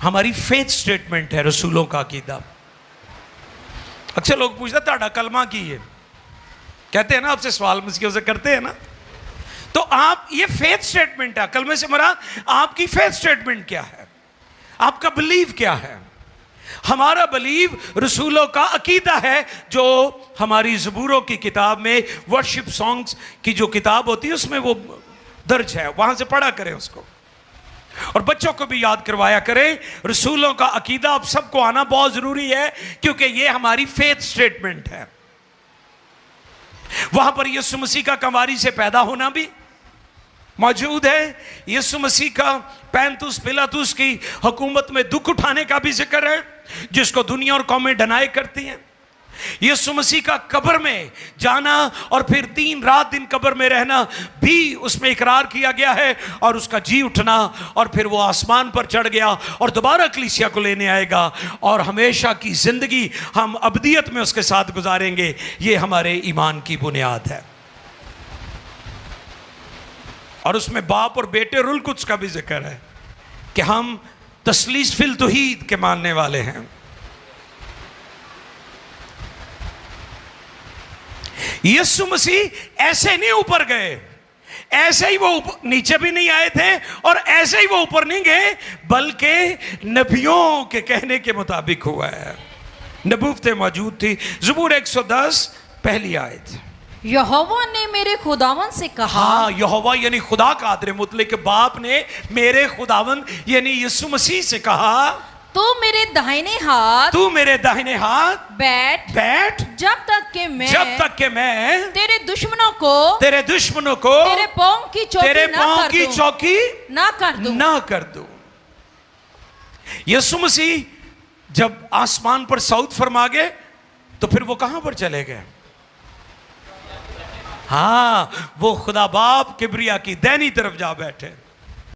हमारी faith statement है, रसूलों का अकीदा। अक्सर लोग पूछते ताड़ा कलमा की है, कहते हैं ना, आपसे सवाल मुश्किल से करते हैं ना, तो आप ये फेथ स्टेटमेंट है, कलमे से मरा आपकी फेथ स्टेटमेंट क्या है, आपका बिलीव क्या है। हमारा बिलीव रसूलों का अकीदा है, जो हमारी ज़बूरों की किताब में, वर्शिप सॉन्ग्स की जो किताब होती है उसमें वो दर्ज है, वहां से पढ़ा करें उसको, और बच्चों को भी याद करवाया करें। रसूलों का अकीदा आप सबको आना बहुत जरूरी है, क्योंकि ये हमारी फेथ स्टेटमेंट है। वहां पर यीशु मसीह का कंवारी से पैदा होना भी मौजूद है, यीशु मसीह का पैंतुस पिलातुस की हुकूमत में दुख उठाने का भी जिक्र है, जिसको दुनिया और कौमें डिनाई करती हैं। यीशु मसीह का कब्र में जाना और फिर 3 रात दिन कब्र में रहना भी उसमें इकरार किया गया है, और उसका जी उठना, और फिर वो आसमान पर चढ़ गया और दोबारा कलीसिया को लेने आएगा, और हमेशा की जिंदगी हम अबदियत में उसके साथ गुजारेंगे। ये हमारे ईमान की बुनियाद है। और उसमें बाप और बेटे रुल कुछ का भी जिक्र है कि हम तस्लीस फिल तौहीद के मानने वाले हैं। यीशु मसीह ऐसे नहीं ऊपर गए, ऐसे ही वो नीचे भी नहीं आए थे, और ऐसे ही वो ऊपर नहीं गए, बल्कि नबियों के कहने के मुताबिक हुआ है। नबूवतें मौजूद थी। ज़बूर 110 पहली आयत, यहोवा ने मेरे खुदावन से कहा। हाँ, यहोवा यानी खुदा कादिर मुतलक के बाप ने मेरे खुदावन यानी यीशु मसीह से कहा, तू मेरे दाहिने हाथ, तू मेरे दाहिने हाथ बैठ बैठ, जब तक कि मैं तेरे दुश्मनों को तेरे पांव की चौकी ना कर दूं। यीशु मसीह जब आसमान पर सऊद फरमा गए, तो फिर वो कहां पर चले गए? हाँ, वो खुदा बाप किबरिया की दैनी तरफ जा बैठे।